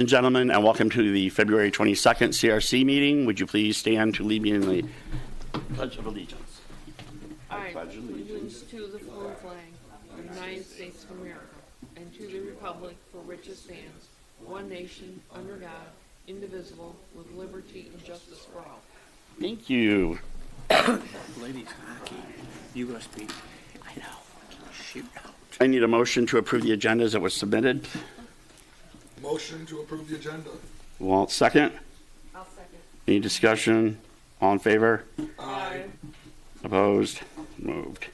and gentlemen, and welcome to the February 22nd CRC meeting. Would you please stand to lead me in the Pledge of Allegiance? I pledge allegiance to the flag of the United States of America and to the republic for which it stands, one nation, under God, indivisible, with liberty and justice for all. Thank you. Ladies hockey, USB. I know. Shoot out. I need a motion to approve the agenda as it was submitted. Motion to approve the agenda. Walt, second. I'll second. Any discussion? All in favor? Aye. Opposed? Moved.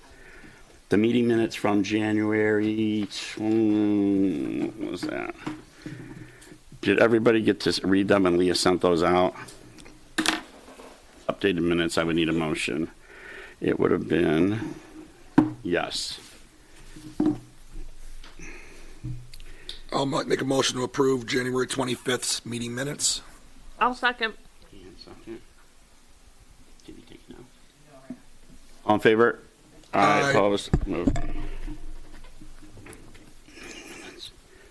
The meeting minutes from January, what was that? Did everybody get to read them and Leah sent those out? Updated minutes, I would need a motion. It would have been, yes. I'll make a motion to approve January 25th meeting minutes. I'll second. Second. Did you take notes? All in favor? Aye. Opposed? Moved.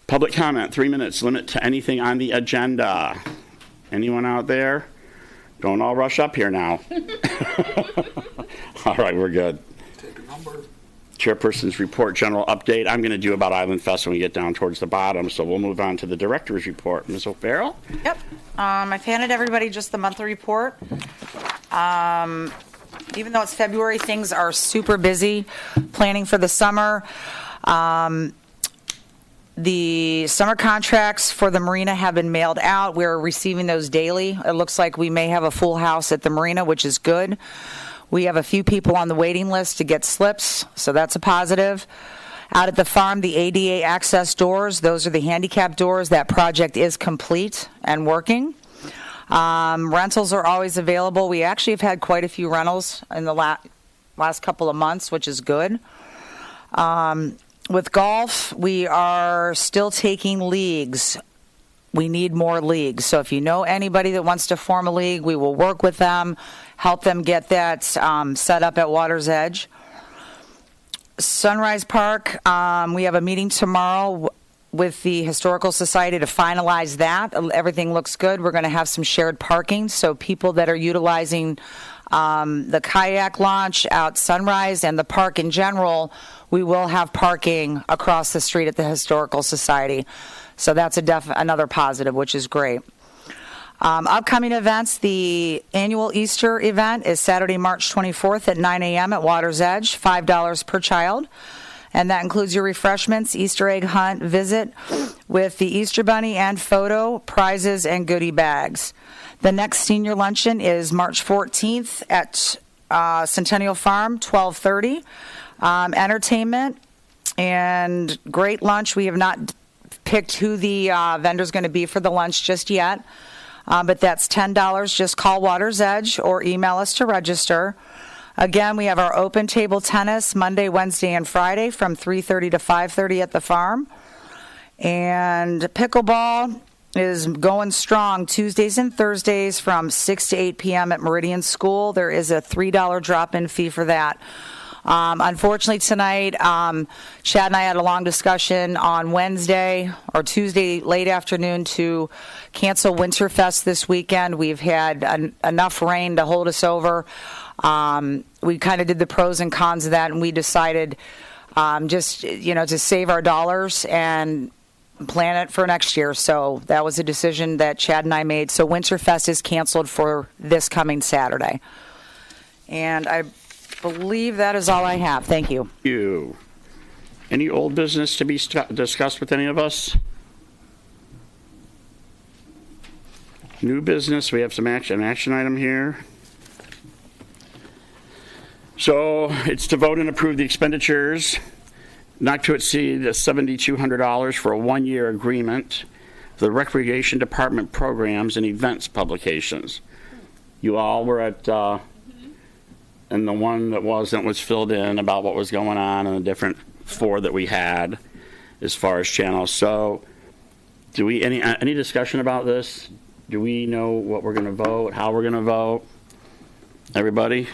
Public comment, 3 minutes, limit to anything on the agenda. Anyone out there? Don't all rush up here now. All right, we're good. Take a number. Chairperson's report, general update. I'm going to do about Island Fest when we get down towards the bottom, so we'll move on to the director's report. Ms. O'Farrell? Yep. I've handed everybody just the monthly report. Even though it's February, things are super busy planning for the summer. The summer contracts for the marina have been mailed out. We're receiving those daily. It looks like we may have a full house at the marina, which is good. We have a few people on the waiting list to get slips, so that's a positive. Out at the farm, the ADA access doors, those are the handicap doors. That project is complete and working. Rentals are always available. We actually have had quite a few rentals in the last couple of months, which is good. With golf, we are still taking leagues. We need more leagues. So if you know anybody that wants to form a league, we will work with them, help them get that set up at Water's Edge. Sunrise Park, we have a meeting tomorrow with the Historical Society to finalize that. Everything looks good. We're going to have some shared parking, so people that are utilizing the kayak launch out Sunrise and the park in general, we will have parking across the street at the Historical Society. So that's another positive, which is great. Upcoming events, the annual Easter event is Saturday, March 24th at 9 a.m. at Water's Edge, $5 per child. And that includes your refreshments, Easter egg hunt, visit with the Easter Bunny and photo, prizes, and goodie bags. The next senior luncheon is March 14th at Centennial Farm, 12:30. Entertainment and great lunch. We have not picked who the vendor's going to be for the lunch just yet, but that's $10. Just call Water's Edge or email us to register. Again, we have our open table tennis Monday, Wednesday, and Friday from 3:30 to 5:30 at the farm. And pickleball is going strong Tuesdays and Thursdays from 6 to 8 p.m. at Meridian School. There is a $3 drop-in fee for that. Unfortunately, tonight, Chad and I had a long discussion on Wednesday or Tuesday late afternoon to cancel Winterfest this weekend. We've had enough rain to hold us over. We kind of did the pros and cons of that, and we decided just, to save our dollars and plan it for next year. So that was a decision that Chad and I made. So Winterfest is canceled for this coming Saturday. And I believe that is all I have. Thank you. Thank you. Any old business to be discussed with any of us? New business, we have an action item here. So it's to vote and approve the expenditures not to exceed $7,200 for a one-year agreement for the Recreation Department programs and events publications. You all were at, and the one that wasn't was filled in about what was going on and the different 4 that we had as far as channels. So do we, any discussion about this? Do we know what we're going to vote, how we're going to vote? Everybody?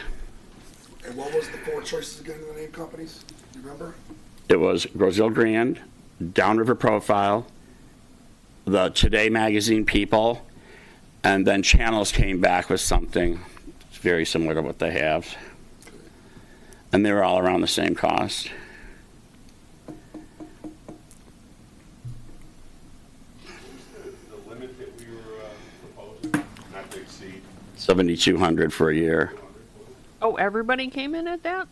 And what was the 4 choices again in the name companies? You remember? It was Grosville Grand, Downriver Profile, the Today Magazine people, and then Channels came back with something very similar to what they have. And they were all around the same cost. The limit that we were proposing, not to exceed. 7,200 for a year. Oh, everybody came in at that?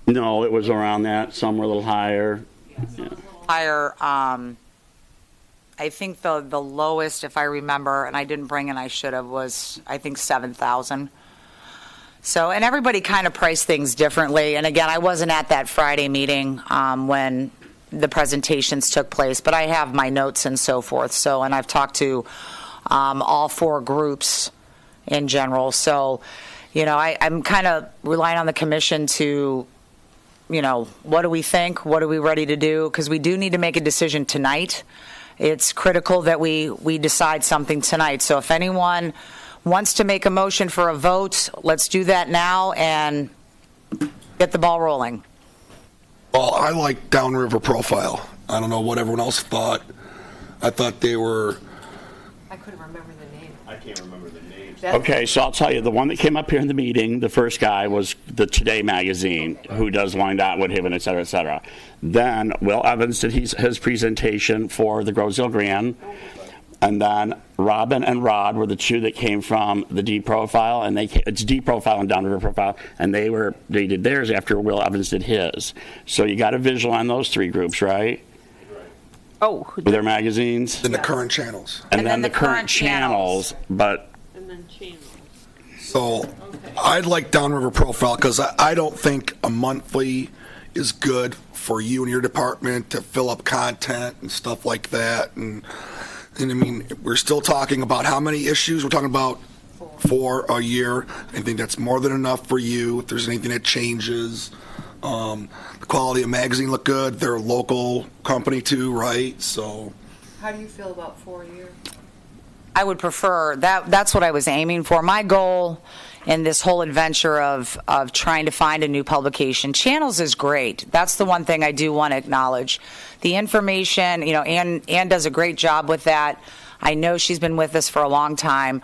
No, it was around that. Some were a little higher. Higher, I think the lowest, if I remember, and I didn't bring it, I should have, was, I think, 7,000. So, and everybody kind of priced things differently. And again, I wasn't at that Friday meeting when the presentations took place, but I have my notes and so forth. So, and I've talked to all four groups in general. So, you know, I'm kind of relying on the commission to, you know, what do we think? What are we ready to do? Because we do need to make a decision tonight. It's critical that we decide something tonight. So if anyone wants to make a motion for a vote, let's do that now and get the ball rolling. Well, I like Downriver Profile. I don't know what everyone else thought. I thought they were, I couldn't remember the name. I can't remember the names. Okay, so I'll tell you, the one that came up here in the meeting, the first guy was the Today Magazine, who does Wyandotte, Woodhaven, et cetera, et cetera. Then Will Evans did his presentation for the Groseal Grand. And then Robin and Rod were the two that came from the D Profile, and it's D Profile and Downriver Profile, and they did theirs after Will Evans did his. So you got a visual on those three groups, right? Oh, With their magazines, in the current channels. and then the current channels, but and then Channels. So I'd like Downriver Profile because I don't think a monthly is good for you and your department to fill up content and stuff like that. And I mean, we're still talking about how many issues? We're talking about 4 a year. I think that's more than enough for you. If there's anything that changes, the quality of magazine look good. They're a local company too, right? So How do you feel about 4 years? I would prefer that. That's what I was aiming for. My goal in this whole adventure of trying to find a new publication, Channels is great. That's the one thing I do want to acknowledge. The information, you know, Ann does a great job with that. I know she's been with us for a long time.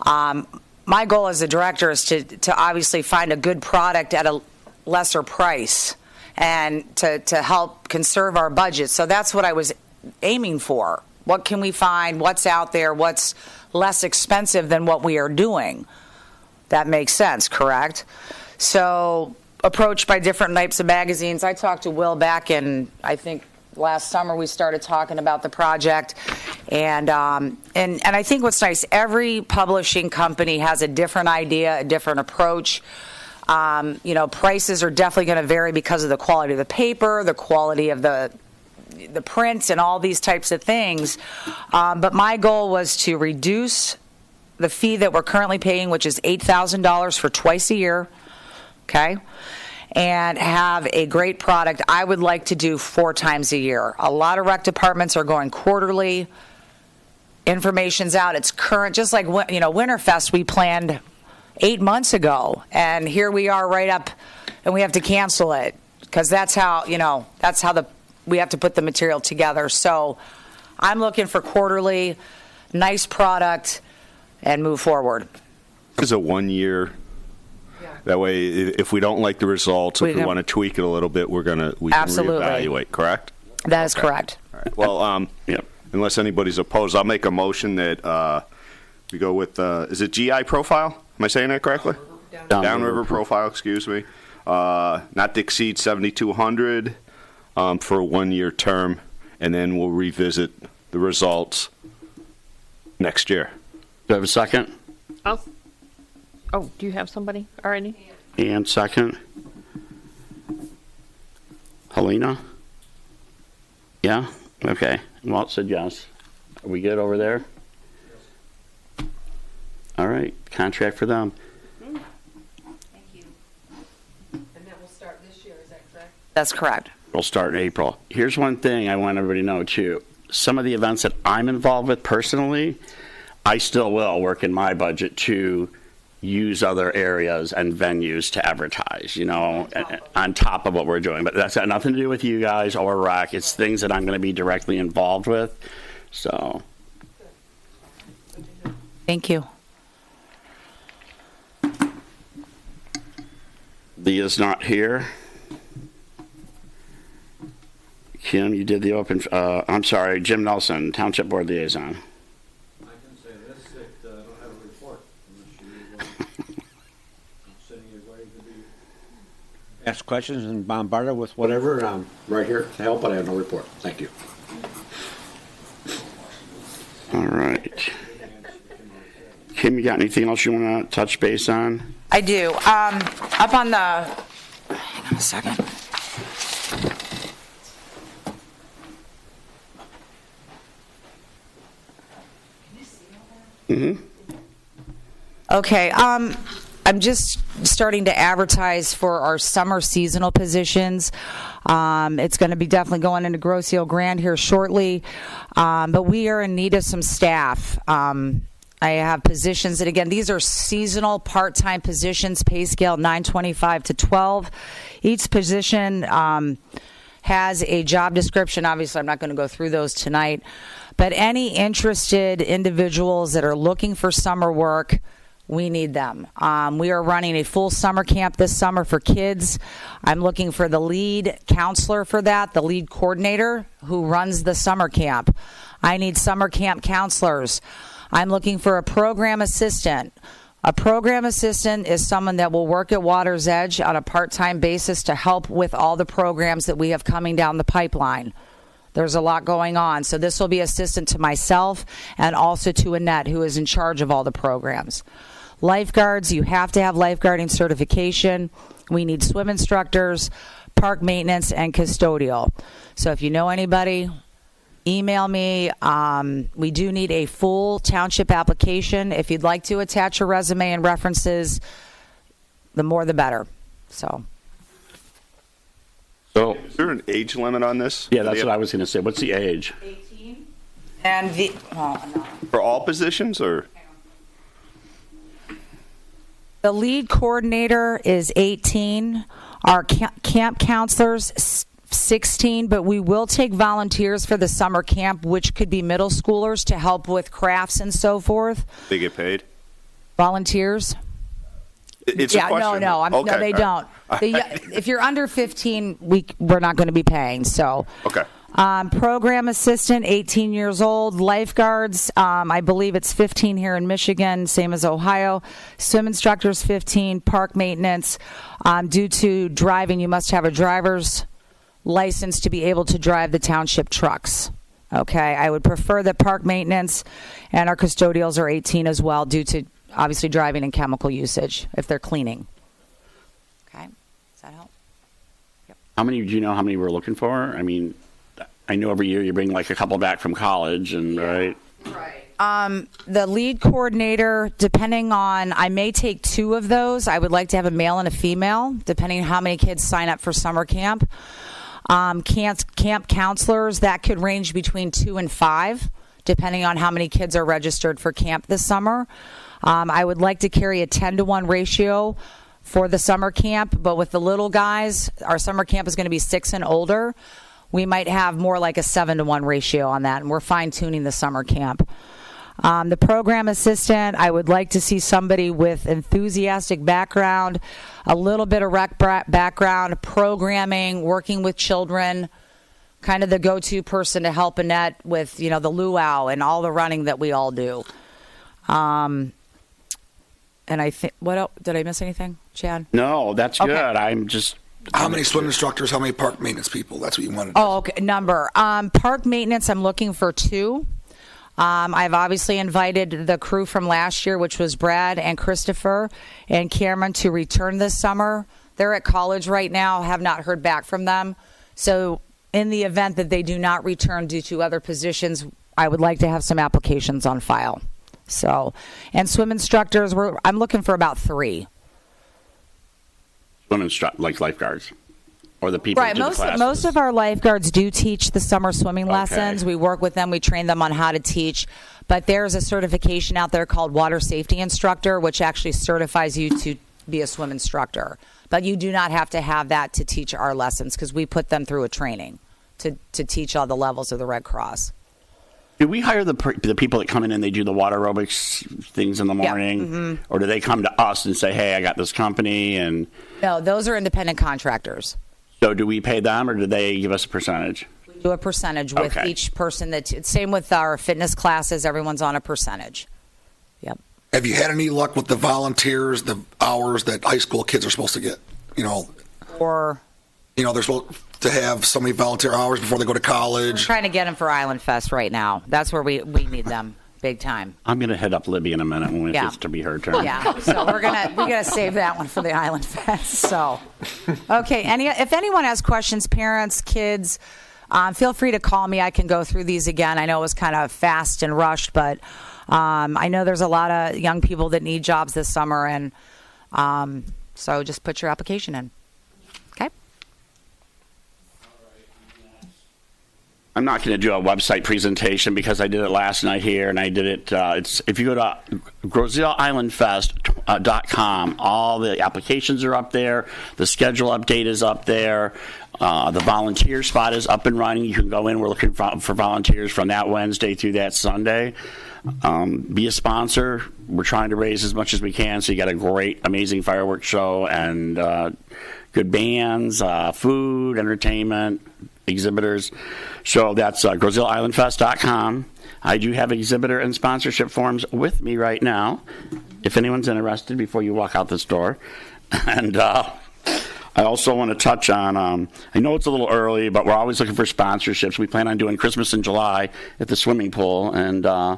My goal as a director is to obviously find a good product at a lesser price and to help conserve our budget. So that's what I was aiming for. What can we find? What's out there? What's less expensive than what we are doing? That makes sense, correct? So approached by different types of magazines. I talked to Will back in, I think, last summer. We started talking about the project. And I think what's nice, every publishing company has a different idea, a different approach. You know, prices are definitely going to vary because of the quality of the paper, the quality of the prints and all these types of things. But my goal was to reduce the fee that we're currently paying, which is $8,000 for twice a year, okay, and have a great product. I would like to do 4 times a year. A lot of rec departments are going quarterly. Information's out. It's current. Just like, you know, Winterfest, we planned 8 months ago, and here we are right up, and we have to cancel it because that's how, you know, we have to put the material together. So I'm looking for quarterly, nice product, and move forward. Is a 1 year. That way, if we don't like the results, if we want to tweak it a little bit, we can reevaluate, correct? That is correct. All right. Well, unless anybody's opposed, I'll make a motion that we go with, is it GI Profile? Am I saying that correctly? Downriver Profile, excuse me. Not to exceed 7,200 for a 1 year term, and then we'll revisit the results next year. do I have a second? Oh, do you have somebody already? And second? Helena? Yeah? Okay. Walt said yes. Are we good over there? All right. Contract for them. Thank you. And that will start this year, is that correct? That's correct. We'll start in April. Here's one thing I want everybody to know, too. Some of the events that I'm involved with personally, I still will work in my budget to use other areas and venues to advertise, you know, on top of what we're doing. But that's got nothing to do with you guys or RAC. It's things that I'm going to be directly involved with. So Thank you. Leah's not here. Kim, you did the open, I'm sorry, Jim Nelson, Township Board Liaison. I can say this, that I don't have a report unless you, I'm sitting here ready to be. Ask questions and bombard her with whatever. I'm right here to help, but I have no report. Thank you. All right. Kim, you got anything else you want to touch base on? I do. Up on the, hang on a second. Okay, I'm just starting to advertise for our summer seasonal positions. It's going to be definitely going into Grosse Ile Grand here shortly, but we are in need of some staff. I have positions that, again, these are seasonal part-time positions, pay scale 925 to 12. Each position has a job description. Obviously, I'm not going to go through those tonight, but any interested individuals that are looking for summer work, we need them. We are running a full summer camp this summer for kids. I'm looking for the lead counselor for that, the lead coordinator who runs the summer camp. I need summer camp counselors. I'm looking for a program assistant. A program assistant is someone that will work at Water's Edge on a part-time basis to help with all the programs that we have coming down the pipeline. There's a lot going on. So this will be assistant to myself and also to Annette, who is in charge of all the programs. Lifeguards, you have to have lifeguarding certification. We need swim instructors, park maintenance, and custodial. So if you know anybody, email me. We do need a full township application. If you'd like to attach a resume and references, the more the better. So Is there an age limit on this? Yeah, that's what I was going to say. What's the age? 18. And the For all positions, or? the lead coordinator is 18. Our camp counselors 16, but we will take volunteers for the summer camp, which could be middle schoolers to help with crafts and so forth. They get paid? Volunteers? It's Yeah, a question. no, Okay, no, they all don't. right. If you're under 15, we're not going to be paying. So, Okay. program assistant, 18 years old. Lifeguards, I believe it's 15 here in Michigan, same as Ohio. Swim instructors, 15. Park maintenance, due to driving, you must have a driver's license to be able to drive the township trucks. Okay, I would prefer that park maintenance and our custodials are 18 as well, due to obviously driving and chemical usage if they're cleaning. Okay, does that help? How many, do you know how many we're looking for? I mean, I know every year you bring like a couple back from college, and right? The lead coordinator, depending on, I may take 2 of those. I would like to have a male and a female, depending on how many kids sign up for summer camp. Camp counselors, that could range between 2 and 5, depending on how many kids are registered for camp this summer. I would like to carry a 10-to-1 ratio for the summer camp, but with the little guys, our summer camp is going to be 6 and older. We might have more like a 7-to-1 ratio on that, and we're fine-tuning the summer camp. The program assistant, I would like to see somebody with enthusiastic background, a little bit of rec background, programming, working with children, kind of the go-to person to help Annette with, the luau and all the running that we all do. And I think, what else? Did I miss anything, Chad? No, that's Okay. good. I'm just. How many swim instructors, how many park maintenance people? That's what you wanted. Oh, okay. Number. Park maintenance, I'm looking for 2. I've obviously invited the crew from last year, which was Brad and Christopher and Cameron, to return this summer. They're at college right now, have not heard back from them. So in the event that they do not return due to other positions, I would like to have some applications on file. So, and swim instructors, I'm looking for about 3. Swim instruct like lifeguards, or the people Right. who do the classes. Most of our lifeguards do teach the summer swimming Okay. lessons. We work with them. We train them on how to teach. But there's a certification out there called Water Safety Instructor, which actually certifies you to be a swim instructor. But you do not have to have that to teach our lessons, because we put them through a training to teach all the levels of the Red Cross. Do we hire the people that come in and they do the water aerobics things in the morning? Or do they come to us and say, hey, I got this company? And No, those are independent contractors. so do we pay them or do they give us a percentage? We do a percentage with Okay. each person same with our fitness classes, everyone's on a percentage. Yep. Have you had any luck with the volunteers, the hours that high school kids are supposed to get? Or They're supposed to have so many volunteer hours before they go to we're college. trying to get them for Island Fest right now. That's where we need them big time. I'm going to hit up Libby in a minute when it Yeah. gets to be her turn. Yeah, so we gotta save that one for the Island Fest. So, okay. If anyone has questions, parents, kids, feel free to call me. I can go through these again. I know it was kind of fast and rushed, but I know there's a lot of young people that need jobs this summer, and so just put your application in. Okay. I'm not going to do a website presentation because I did it last night here, and I did it. If you go to GrosealleIslandFest.com, all the applications are up there. The schedule update is up there. The volunteer spot is up and running. You can go in. We're looking for volunteers from that Wednesday through that Sunday. Be a sponsor. We're trying to raise as much as we can. So you got a great, amazing fireworks show and good bands, food, entertainment, exhibitors. So that's GrosealleIslandFest.com. I do have exhibitor and sponsorship forms with me right now, if anyone's interested before you walk out this door. And I also want to touch on, I know it's a little early, but we're always looking for sponsorships. We plan on doing Christmas in July at the swimming pool, and I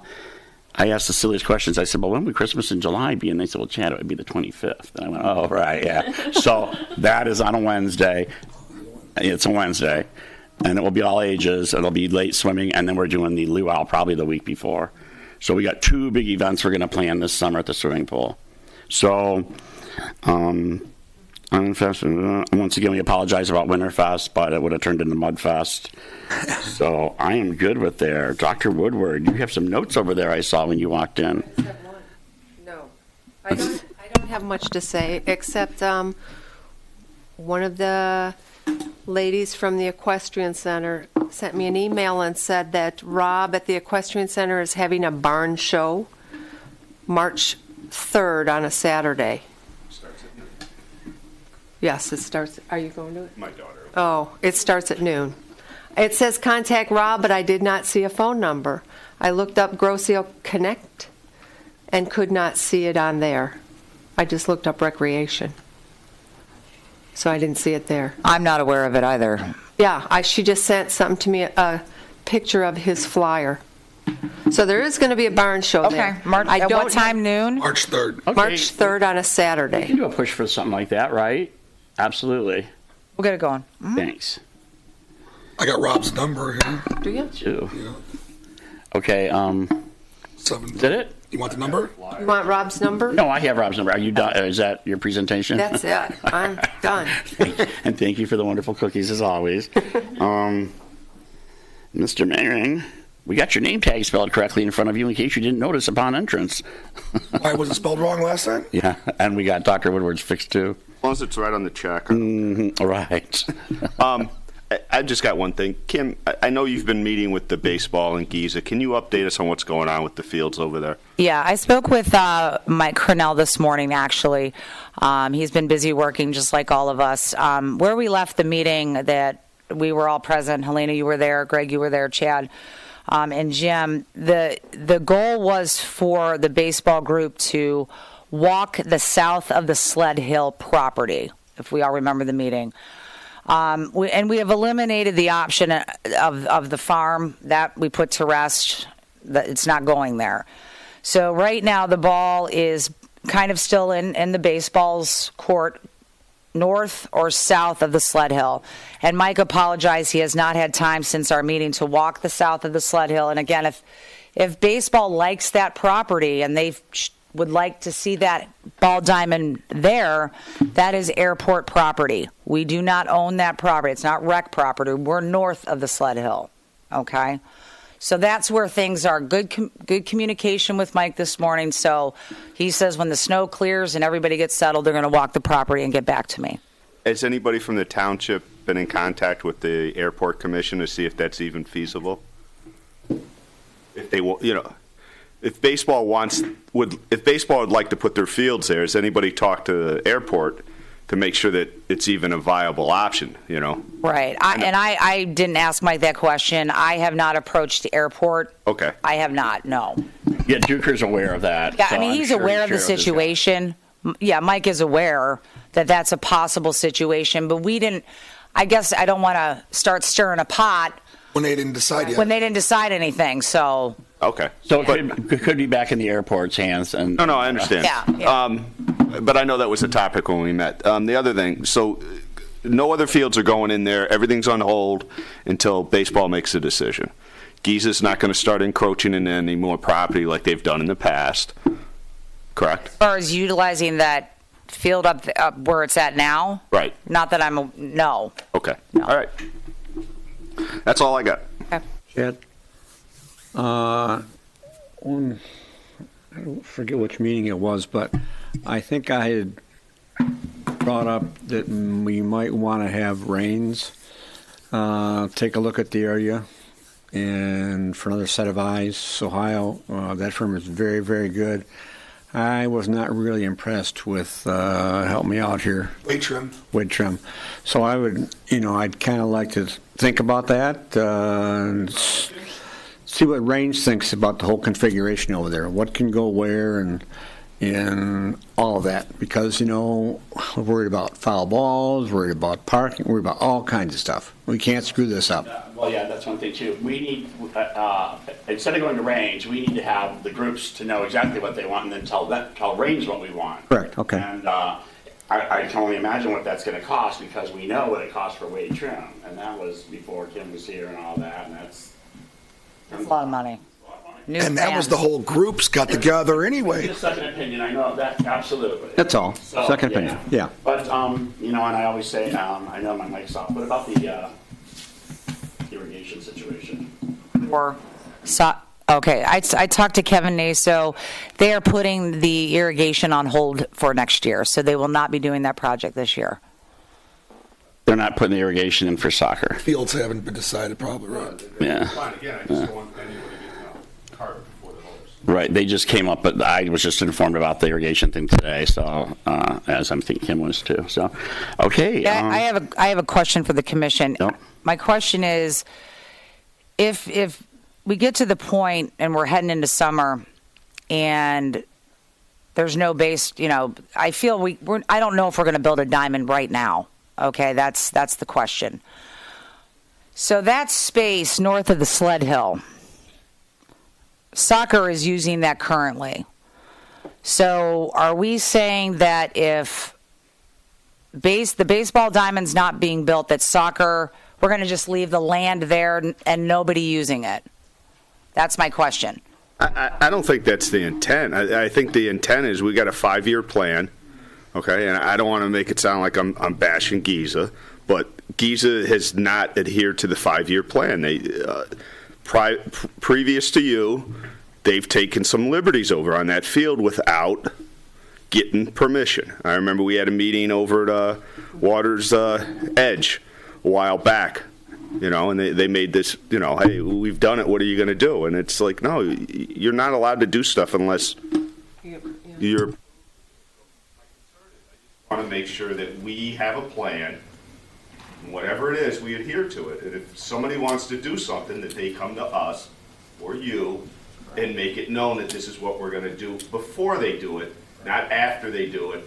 asked the silliest questions. I said, well, when would Christmas in July be? And they said, well, Chad, it would be the 25th. And I went, oh, right, yeah. So that is on a Wednesday. It's a Wednesday. And it will be all ages. It'll be late swimming, and then we're doing the luau probably the week before. So we got 2 big events we're going to plan this summer at the swimming pool. So, Islandfest, once again, we apologize about Winterfest, but it would have turned into Mudfest. So I am good with there. Dr. Woodward, you have some notes over there I saw when you walked in. No, I don't have much to say, except one of the ladies from the Equestrian Center sent me an email and said that Rob at the Equestrian Center is having a barn show March 3rd on a Saturday. Yes, it starts. Are you going to it? My daughter. Oh, it starts at noon. It says contact Rob, but I did not see a phone number. I looked up Groseal Connect and could not see it on there. I just looked up recreation. So I didn't see it there. I'm not aware of it either. Yeah, she just sent something to me, a picture of his flyer. So there is going to be a barn show there. Okay. At what time? Noon? March 3rd. Okay. March 3rd on a We can Saturday. do a push for something like that, right? Absolutely. We'll get it going. Thanks. I got Rob's number here. Do you? Too. Yeah. Okay, 7. is that it? You want the number? You want Rob's number? No, I have Rob's number. Are you done? Is that your presentation? That's it. I'm done. And thank you for the wonderful cookies as always. Mr. Mayring, we got your name tag spelled correctly in front of you in case you didn't notice upon entrance. Why was it spelled wrong last time? Yeah, and we got Dr. Woodward's fixed too. As long as it's right on the check. Mhm, right. I just got one thing. Kim, I know you've been meeting with the baseball in Giza. Can you update us on what's going on with the fields over there? Yeah, I spoke with Mike Cornell this morning, actually. He's been busy working just like all of us. Where we left the meeting that we were all present, Helena, you were there, Greg, you were there, Chad, and Jim, the goal was for the baseball group to walk the south of the Sled Hill property, if we all remember the meeting. We have eliminated the option of the farm. That we put to rest. That it's not going there. So right now the ball is kind of still in the baseball's court, north or south of the Sled Hill. And Mike apologized. He has not had time since our meeting to walk the south of the Sled Hill. And again, if baseball likes that property and they would like to see that ball diamond there, that is airport property. We do not own that property. It's not rec property. We're north of the Sled Hill. Okay? So that's where things are. Good communication with Mike this morning. So he says when the snow clears and everybody gets settled, they're going to walk the property and get back to me. Has anybody from the township been in contact with the airport commission to see if that's even feasible? if they, if baseball would like to put their fields there, has anybody talked to the airport to make sure that it's even a viable option, Right. I didn't ask Mike that question. I have not approached the airport. Okay. I have not, no. Yeah, Duker's aware of that. Yeah, so I mean, I'm he's sure aware of the Cheryl has got- situation. Yeah, Mike is aware that that's a possible situation, but we didn't, I guess I don't want to start stirring a pot When they didn't decide yet. when they didn't decide anything, so. Okay. So it could be back in the airport's hands. And No, I understand. Yeah. But I know that was a topic when we met. The other thing, so no other fields are going in there. Everything's on hold until baseball makes a decision. Giza's not going to start encroaching into any more property like they've done in the past. Correct? As far as utilizing that field up where it's at now? Right. Not that no. Okay. No. All right. That's all I got. Okay. Chad? I don't forget which meeting it was, but I think I had brought up that we might want to have Rains take a look at the area and for another set of eyes. Ohio, that firm is very, very good. I was not really impressed with, help me out here, Weight trim. wood trim. So I would, I'd kind of like to think about that and see what Range thinks about the whole configuration over there. What can go where and all of that. Because, we're worried about foul balls, worried about parking, worried about all kinds of stuff. We can't screw this up. Well, yeah, that's one thing too. We need, instead of going to range, we need to have the groups to know exactly what they want and then tell range what we want. Correct, okay. And I can only imagine what that's going to cost because we know what it costs for weight trim. And that was before Kim was here and all that. And that's That's a lot of money. New And that was fans. the whole groups got together anyway. Just a second opinion. I know that absolutely. That's all. Second opinion, yeah. But and I always say, I know my mic's off. What about the irrigation situation? Okay, I talked to Kevin Naso. They are putting the irrigation on hold for next year, so they will not be doing that project this year. They're not putting the irrigation in for soccer. Fields haven't been decided, probably, right? Yeah. Fine, again, I just don't want anybody getting a cart before the horse. Right, they just came up, but I was just informed about the irrigation thing today, so, as I'm thinking Kim was too, so, okay. I have a question for the commission. Yep. My question is, if we get to the point and we're heading into summer and there's no base, I feel I don't know if we're going to build a diamond right now. Okay, that's the question. So that space north of the Sled Hill, soccer is using that currently. So are we saying that if the baseball diamond's not being built, that soccer, we're going to just leave the land there and nobody using it? That's my question. I don't think that's the intent. I think the intent is we got a 5-year plan, okay? And I don't want to make it sound like I'm bashing Giza, but Giza has not adhered to the 5-year plan. They, previous to you, they've taken some liberties over on that field without getting permission. I remember we had a meeting over at Waters Edge a while back. And they made this, hey, we've done it, what are you going to do? And it's like, no, you're not allowed to do stuff unless you're... I want to make sure that we have a plan, and whatever it is, we adhere to it. And if somebody wants to do something, that they come to us or you and make it known that this is what we're going to do before they do it, not after they do it.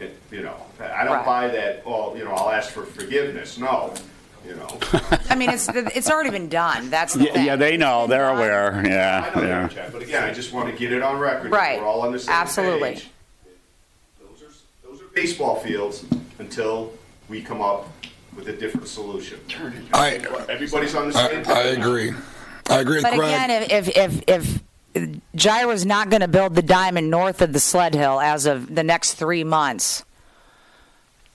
I don't Right. buy that, I'll ask for forgiveness. No. I mean, it's already been done. That's the thing. Yeah, they know, they're aware, I know yeah. that, Chad, but again, I just want to get it on record. Right. We're all on the same Absolutely. page. Those are baseball fields until we come up with a different solution. Everybody's on the same page. I agree. I agree. But Greg, again, if Gyra's not going to build the diamond north of the Sled Hill as of the next 3 months,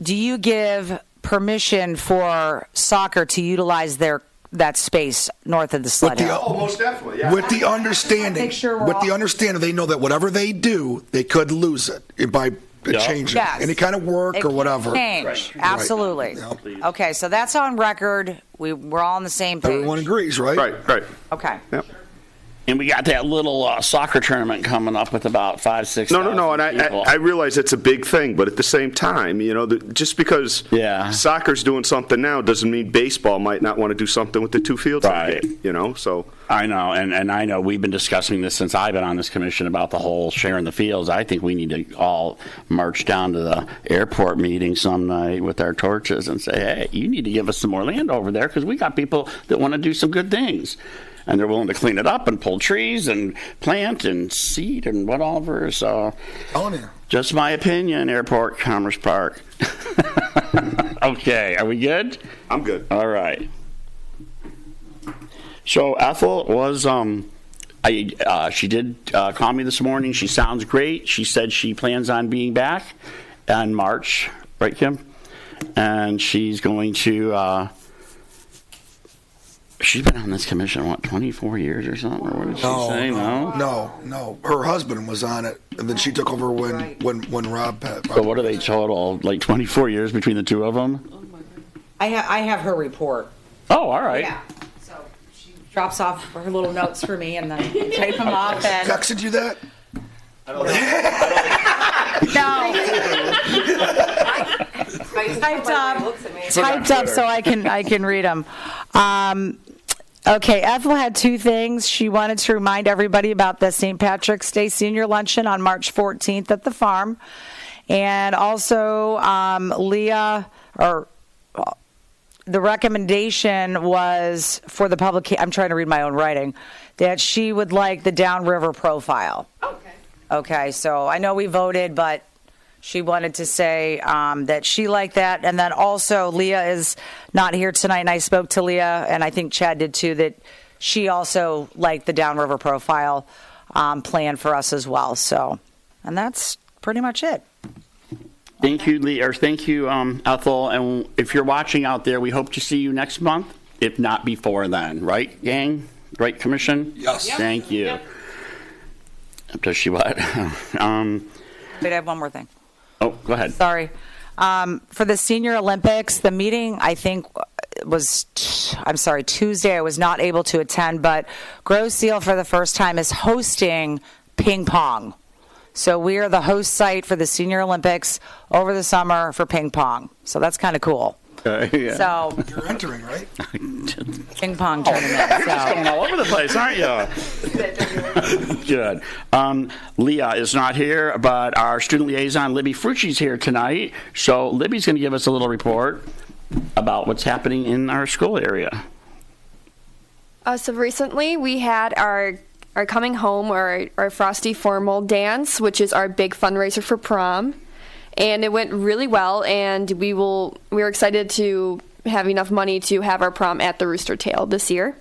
do you give permission for soccer to utilize that space north of the Sled Hill? Oh, most definitely, yeah. with the understanding, Make sure we're all- they know that whatever they do, they could lose it by changing Yes. any kind of work It or can whatever. change. Right. Absolutely. Yep. Okay, so that's on record. We're all on the same page. Everyone agrees, right? Right. Okay. Yep. And we got that little soccer tournament coming up with about 5-6. No, and I realize it's a big thing, but at the same time, just because Yeah. soccer's doing something now doesn't mean baseball might not want to do something with the two fields. Right. So I know, and I know we've been discussing this since I've been on this commission about the whole sharing the fields. I think we need to all march down to the airport meeting some night with our torches and say, hey, you need to give us some more land over there because we got people that want to do some good things. And they're willing to clean it up and pull trees and plant and seed and whatever. So, Telling you. just my opinion, Airport Commerce Park. Okay, are we good? I'm good. All right. So Ethel was, she did call me this morning. She sounds great. She said she plans on being back in March, right, Kim? And she's going to, she's been on this commission, 24 years or something? Or what did she say? No. Her husband was on it, and then she took over when Rob had. So what are they total? Like 24 years between the two of them? I have her report. Oh, all right. Yeah. So she drops off her little notes for me, and then I type them up. And Texted you that? typed up so I can read them. Okay, Ethel had two things. She wanted to remind everybody about the St. Patrick's Day Senior Luncheon on March 14th at the farm. And also, Leah, the recommendation was for the public, I'm trying to read my own writing, that she would like the downriver profile. Okay, so I know we voted, but she wanted to say that she liked that. And then also, Leah is not here tonight, and I spoke to Leah, and I think Chad did too, that she also liked the downriver profile plan for us as well. So, and that's pretty much it. Thank you, Lee, or thank you, Ethel. And if you're watching out there, we hope to see you next month, if not before then. Right, gang? Right, Commission? Yes. Yep. Thank you. Yep. Does she what? Wait, I have one more thing. Oh, go ahead. Sorry. For the Senior Olympics, the meeting, I think, was, Tuesday. I was not able to attend, but Grosse Seal for the first time is hosting ping pong. So we are the host site for the Senior Olympics over the summer for ping pong. So that's kind of cool. Yeah. So You're entering, right? ping pong tournament. You're just going all over the place, aren't you? Good. Leah is not here, but our student liaison, Libby Frucci's here tonight. So Libby's going to give us a little report about what's happening in our school area. So recently we had our coming home, our Frosty Formal dance, which is our big fundraiser for prom. And it went really well, and we're excited to have enough money to have our prom at the Rooster Tail this year.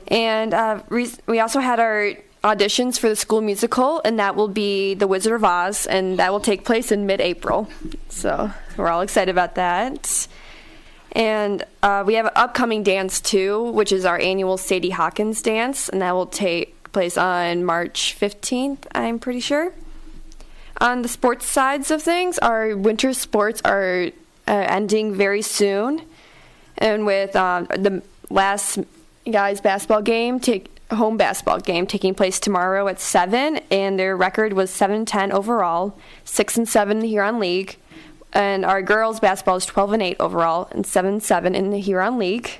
And we also had our auditions for the school musical, and that will be The Wizard of Oz, and that will take place in mid-April. So we're all excited about that. And we have an upcoming dance, too, which is our annual Sadie Hawkins dance, and that will take place on March 15th, I'm pretty sure. On the sports sides of things, our winter sports are ending very soon. And with the last guys' basketball game, home basketball game taking place tomorrow at 7, and their record was 7-10 overall, 6-7 in the Huron League. And our girls' basketball is 12-8 overall and 7-7 in the Huron League.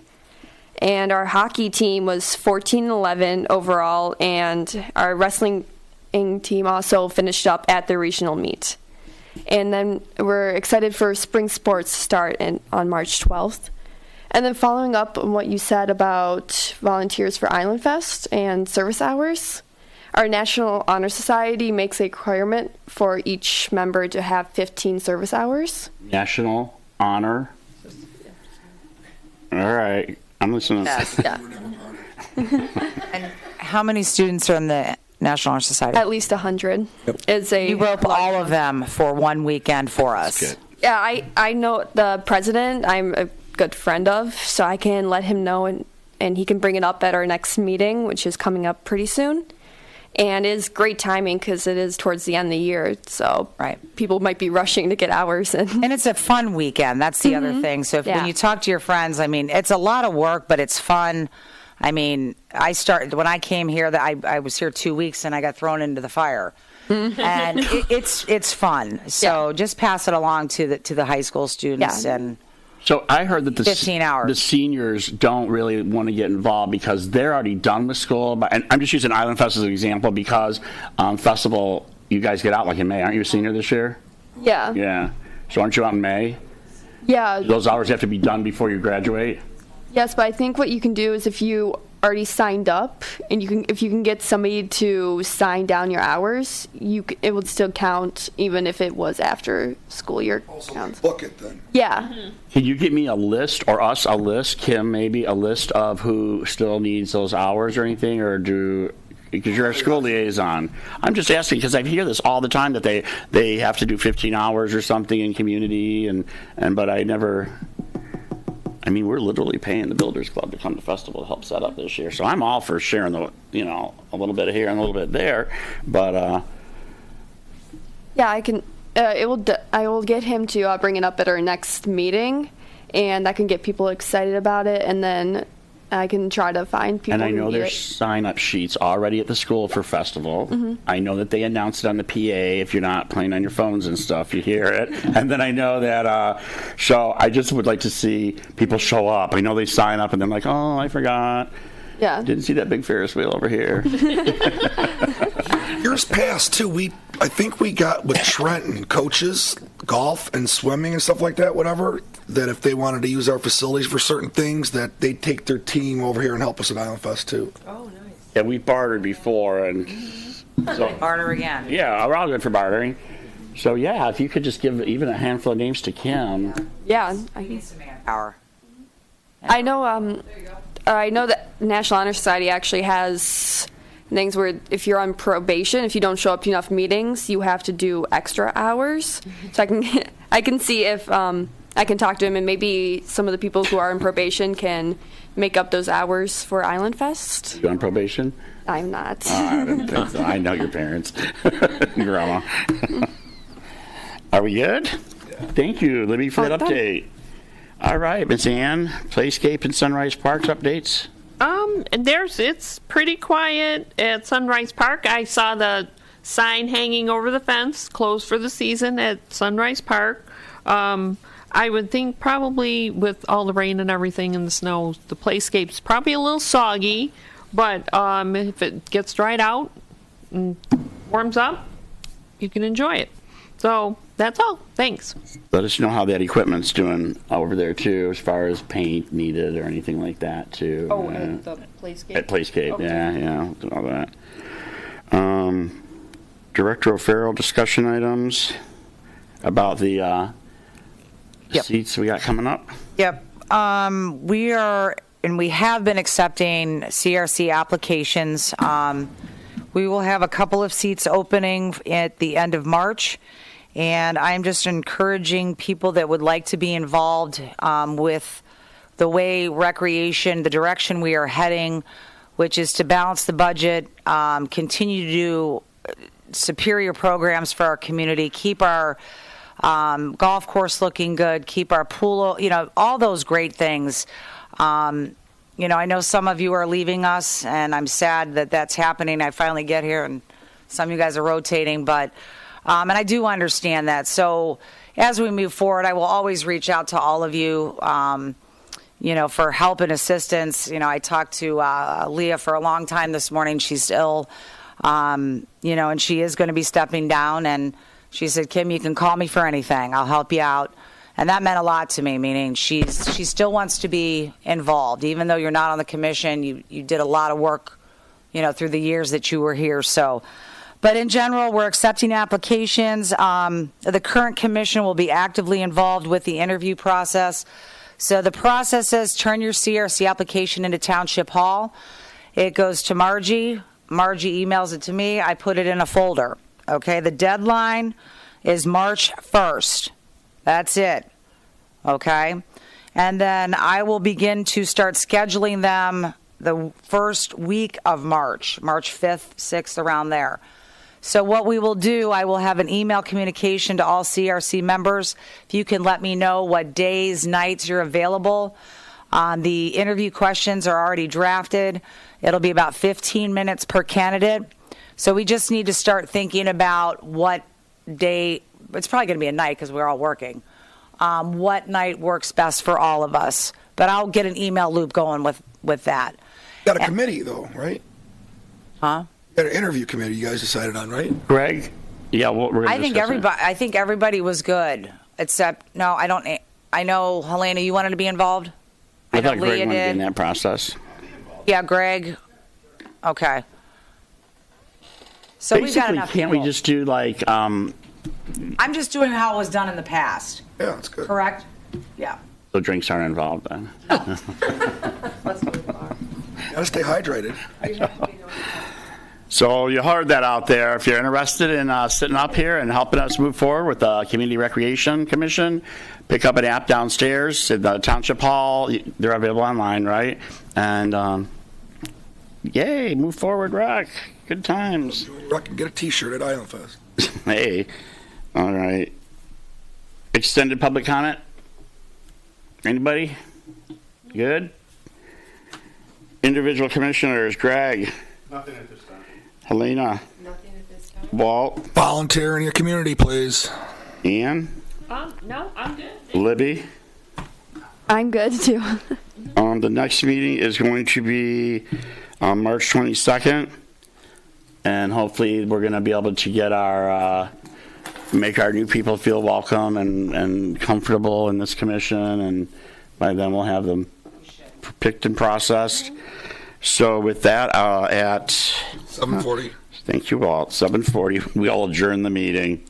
And our hockey team was 14-11 overall, and our wrestling team also finished up at the regional meet. And then we're excited for spring sports to start on March 12th. And then following up on what you said about volunteers for Island Fest and service hours, our National Honor Society makes a requirement for each member to have 15 service hours. National Honor. All right. I'm listening. Yeah. And how many students are in the National Honor Society? At least 100. You rope all of them for one weekend for us. Yeah, I know the president I'm a good friend of, so I can let him know, and he can bring it up at our next meeting, which is coming up pretty soon. And it is great timing because it is towards the end of the year, so people might be rushing to get hours in. And it's a fun weekend. That's the other thing. So when you talk to your friends, I mean, it's a lot of work, but it's fun. I mean, when I came here, I was here 2 weeks and I got thrown into the fire. And it's fun. So just pass it along to the high school students and. So I heard that 15 hours. The seniors don't really want to get involved because they're already done with school. And I'm just using Island Fest as an example because festival, you guys get out like in May. Aren't you a senior this year? Yeah. Yeah. So aren't you out in May? Yeah. Those hours have to be done before you graduate? Yes, but I think what you can do is if you already signed up and if you can get somebody to sign down your hours, it would still count even if it was after school year counts. Book it then. Yeah. Can you give me a list, or us a list, Kim, maybe a list of who still needs those hours or anything, or because you're our school liaison. I'm just asking because I hear this all the time that they have to do 15 hours or something in community, but I never. I mean, we're literally paying the Builders Club to come to festival to help set up this year, so I'm all for sharing a little bit here and a little bit there, but. Yeah, I can. I will get him to bring it up at our next meeting, and I can get people excited about it, and then I can try to find people. And I who know need there's sign-up sheets already at the school for festival. Mm-hmm. I know that they announced it on the PA. If you're not playing on your phones and stuff, you hear it. And then I know that. So I just would like to see people show up. I know they sign up and they're like, "Oh, I forgot. Yeah. Didn't see that big Ferris wheel over here." Years past too, I think we got with Trenton coaches, golf and swimming and stuff like that, whatever, that if they wanted to use our facilities for certain things, that they'd take their team over here and help us at Island Fest too. Oh, nice. Yeah, we bartered before, and so Barter again. yeah, we're all good for bartering. So yeah, if you could just give even a handful of names to Kim. Yeah. Hour. I know. I know that National Honor Society actually has things where if you're on probation, if you don't show up to enough meetings, you have to do extra hours. So I can see if I can talk to him, and maybe some of the people who are on probation can make up those hours for Island Fest. You on probation? I'm not. I didn't think so. I know your parents, Grandma. Are we good? Thank you, Libby, for that Done. update. All right, Miss Ann, Playscape and Sunrise Parks updates. It's pretty quiet at Sunrise Park. I saw the sign hanging over the fence, closed for the season at Sunrise Park. I would think probably with all the rain and everything and the snow, the Playscape's probably a little soggy, but if it gets dried out and warms up, you can enjoy it. So that's all. Thanks. Let us know how that equipment's doing over there, too, as far as paint needed or anything like that, too. At the Playscape? At Playscape, Okay. yeah, all that. Director O'Farrell, discussion items about the Yep. seats we got coming up. Yep. We have been accepting CRC applications. We will have a couple of seats opening at the end of March, and I'm just encouraging people that would like to be involved with the way recreation, the direction we are heading, which is to balance the budget, continue to do superior programs for our community, keep our golf course looking good, keep our pool, all those great things. I know some of you are leaving us, and I'm sad that that's happening. I finally get here, and some of you guys are rotating, but and I do understand that. So as we move forward, I will always reach out to all of you, for help and assistance. I talked to Leah for a long time this morning. She's ill, and she is going to be stepping down, and she said, "Kim, you can call me for anything. I'll help you out." And that meant a lot to me, meaning she still wants to be involved. Even though you're not on the commission, you did a lot of work, through the years that you were here. So, but in general, we're accepting applications. The current commission will be actively involved with the interview process. So the process is turn your CRC application into Township Hall. It goes to Margie. Margie emails it to me. I put it in a folder. Okay, the deadline is March 1st. That's it. Okay? And then I will begin to start scheduling them the first week of March 5th, 6th, around there. So what we will do, I will have an email communication to all CRC members. If you can let me know what days, nights you're available. The interview questions are already drafted. It'll be about 15 minutes per candidate. So we just need to start thinking about what day, it's probably going to be a night because we're all working, what night works best for all of us. But I'll get an email loop going with that. Got a committee, though, right? Huh? Got an interview committee you guys decided on, right? Greg? Yeah, we're going to I think everybody was good, except, no, I don't, I know, Helena, you wanted to be involved? I thought know Greg Leah wanted to be did. in that process. Yeah, Greg. Okay. So we've got Basically, enough can't we people. just do like, I'm just doing how it was done in the past, Yeah, that's good. correct? Yeah. the drinks aren't involved then? Gotta stay hydrated. So you heard that out there. If you're interested in sitting up here and helping us move forward with the Community Recreation Commission, pick up an app downstairs at the Township Hall. They're available online, right? And yay, move forward, Rock. Good times. Rock and get a T-shirt at Island Fest. Hey, all right. Extended public comment? Anybody? Good? Individual commissioners, Greg, Nothing at this time. Helena, Nothing at this time. Walt, Volunteer in your community, please. Ian, No, I'm good. Libby. I'm good too. The next meeting is going to be on March 22nd, and hopefully we're going to be able to get our make our new people feel welcome and comfortable in this commission, and by then we'll have them picked and processed. So with that, at 7:40. thank you all, 7:40, we all adjourn the meeting.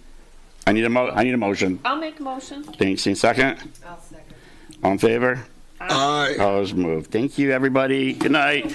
I need a motion. I'll make a motion. Thanks. Any second? I'll second. All in favor? Aye. Opposed? Moved. Thank you, everybody. Good night.